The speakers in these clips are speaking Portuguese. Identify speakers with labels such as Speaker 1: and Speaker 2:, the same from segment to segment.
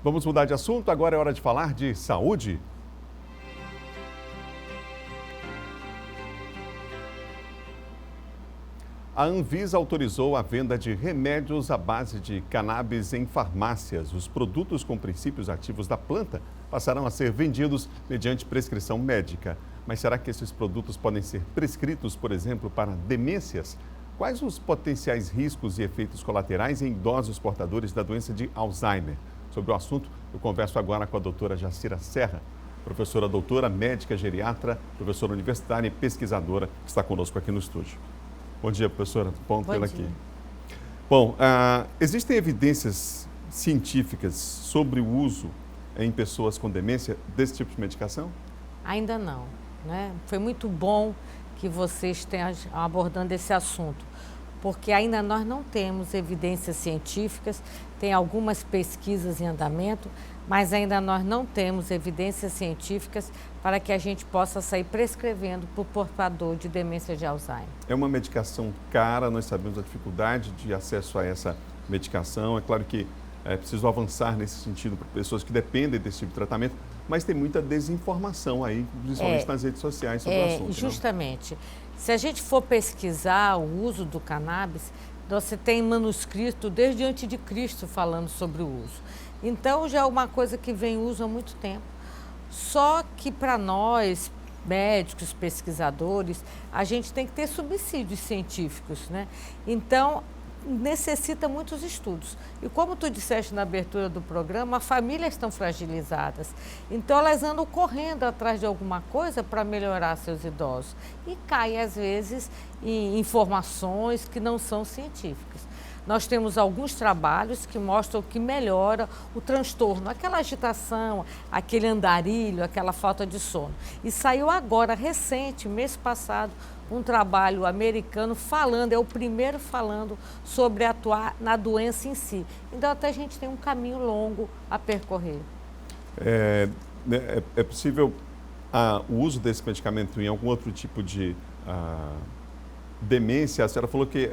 Speaker 1: Vamos mudar de assunto, agora é hora de falar de saúde. A Anvisa autorizou a venda de remédios à base de cannabis em farmácias. Os produtos com princípios ativos da planta passarão a ser vendidos mediante prescrição médica. Mas será que esses produtos podem ser prescritos, por exemplo, para demências? Quais os potenciais riscos e efeitos colaterais em idosos portadores da doença de Alzheimer? Sobre o assunto, eu converso agora com a doutora Jacira Serra, professora doutora, médica geriatra, professora universitária e pesquisadora, que está conosco aqui no estúdio. Bom dia, professora. Bom tê-la aqui. Bom, existem evidências científicas sobre o uso em pessoas com demência desse tipo de medicação?
Speaker 2: Ainda não, né? Foi muito bom que vocês estejam abordando esse assunto, porque ainda nós não temos evidências científicas, tem algumas pesquisas em andamento, mas ainda nós não temos evidências científicas para que a gente possa sair prescrevendo para o portador de demência de Alzheimer.
Speaker 1: É uma medicação cara, nós sabemos a dificuldade de acesso a essa medicação. É claro que é preciso avançar nesse sentido para pessoas que dependem desse tipo de tratamento, mas tem muita desinformação aí, principalmente nas redes sociais sobre o assunto.
Speaker 2: Justamente. Se a gente for pesquisar o uso do cannabis, você tem manuscrito desde antes de Cristo falando sobre o uso. Então, já é uma coisa que vem em uso há muito tempo. Só que para nós, médicos, pesquisadores, a gente tem que ter subsídios científicos, né? Então, necessita muitos estudos. E como tu disseste na abertura do programa, as famílias estão fragilizadas. Então, elas andam correndo atrás de alguma coisa para melhorar seus idosos. E caem, às vezes, em informações que não são científicas. Nós temos alguns trabalhos que mostram que melhora o transtorno, aquela agitação, aquele andarilho, aquela falta de sono. E saiu agora, recente, mês passado, um trabalho americano falando, é o primeiro falando sobre atuar na doença em si. Então, até a gente tem um caminho longo a percorrer.
Speaker 1: É possível o uso desse medicamento em algum outro tipo de demência? A senhora falou que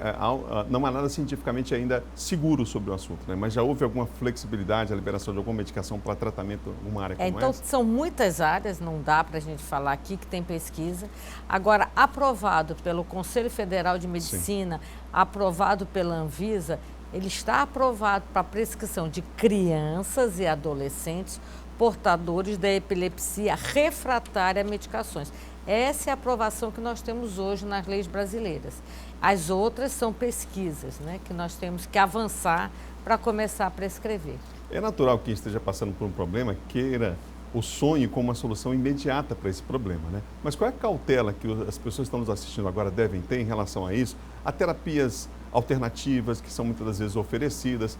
Speaker 1: não há nada cientificamente ainda seguro sobre o assunto, né? Mas já houve alguma flexibilidade, a liberação de alguma medicação para tratamento em uma área como
Speaker 2: então,
Speaker 1: essa?
Speaker 2: são muitas áreas, não dá para a gente falar aqui que tem pesquisa. Agora, aprovado pelo Conselho Federal de Medicina, sim, aprovado pela Anvisa, ele está aprovado para prescrição de crianças e adolescentes portadores da epilepsia refratária a medicações. Essa é a aprovação que nós temos hoje nas leis brasileiras. As outras são pesquisas, né, que nós temos que avançar para começar a prescrever.
Speaker 1: É natural que quem esteja passando por um problema queira o sonho como uma solução imediata para esse problema, né? Mas qual é a cautela que as pessoas que estão nos assistindo agora devem ter em relação a isso? Há terapias alternativas que são muitas das vezes oferecidas,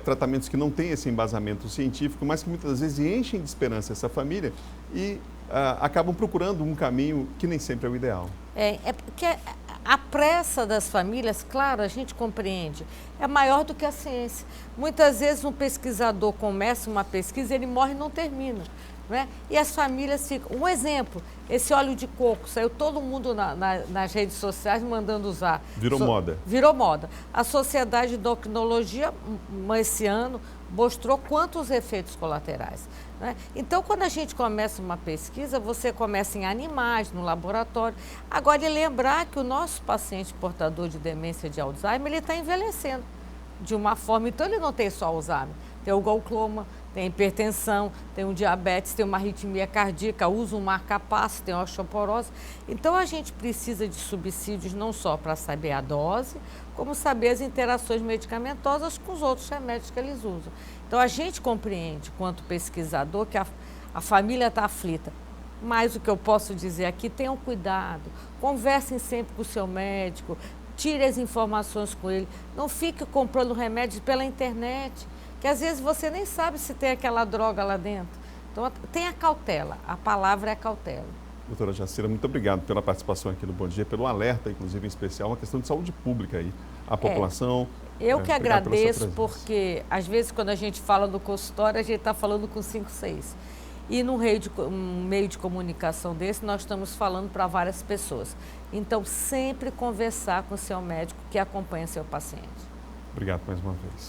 Speaker 1: tratamentos que não têm esse embasamento científico, mas que muitas das vezes enchem de esperança essa família e acabam procurando um caminho que nem sempre é o ideal.
Speaker 2: É porque a pressa das famílias, claro, a gente compreende, é maior do que a ciência. Muitas vezes um pesquisador começa uma pesquisa, ele morre e não termina, né? E as famílias ficam... Um exemplo, esse óleo de coco, saiu todo mundo nas redes sociais mandando usar.
Speaker 1: Virou moda.
Speaker 2: Virou moda. A Sociedade de Endocrinologia, esse ano, mostrou quantos efeitos colaterais, né? Então, quando a gente começa uma pesquisa, você começa em animais, no laboratório. Agora, e lembrar que o nosso paciente portador de demência de Alzheimer, ele está envelhecendo de uma forma, então ele não tem só Alzheimer, tem o glaucoma, tem hipertensão, tem um diabetes, tem uma arritmia cardíaca, usa um marca-passo, tem osteoporose. Então, a gente precisa de subsídios não só para saber a dose, como saber as interações medicamentosas com os outros remédios que eles usam. Então, a gente compreende, quanto pesquisador, que a família está aflita. Mas o que eu posso dizer aqui, tenham cuidado, conversem sempre com o seu médico, tire as informações com ele, não fique comprando remédios pela internet, que às vezes você nem sabe se tem aquela droga lá dentro. Então, tenha cautela, a palavra é cautela.
Speaker 1: Doutora Jacira, muito obrigado pela participação aqui no Bom Dia, pelo alerta, inclusive, em especial, uma questão de saúde pública aí, a população.
Speaker 2: Eu que agradeço, porque às vezes quando a gente fala no consultório, a gente está falando com 5, 6. E num meio de comunicação desse, nós estamos falando para várias pessoas. Então, sempre conversar com o seu médico que acompanha seu paciente.
Speaker 1: Obrigado mais uma vez.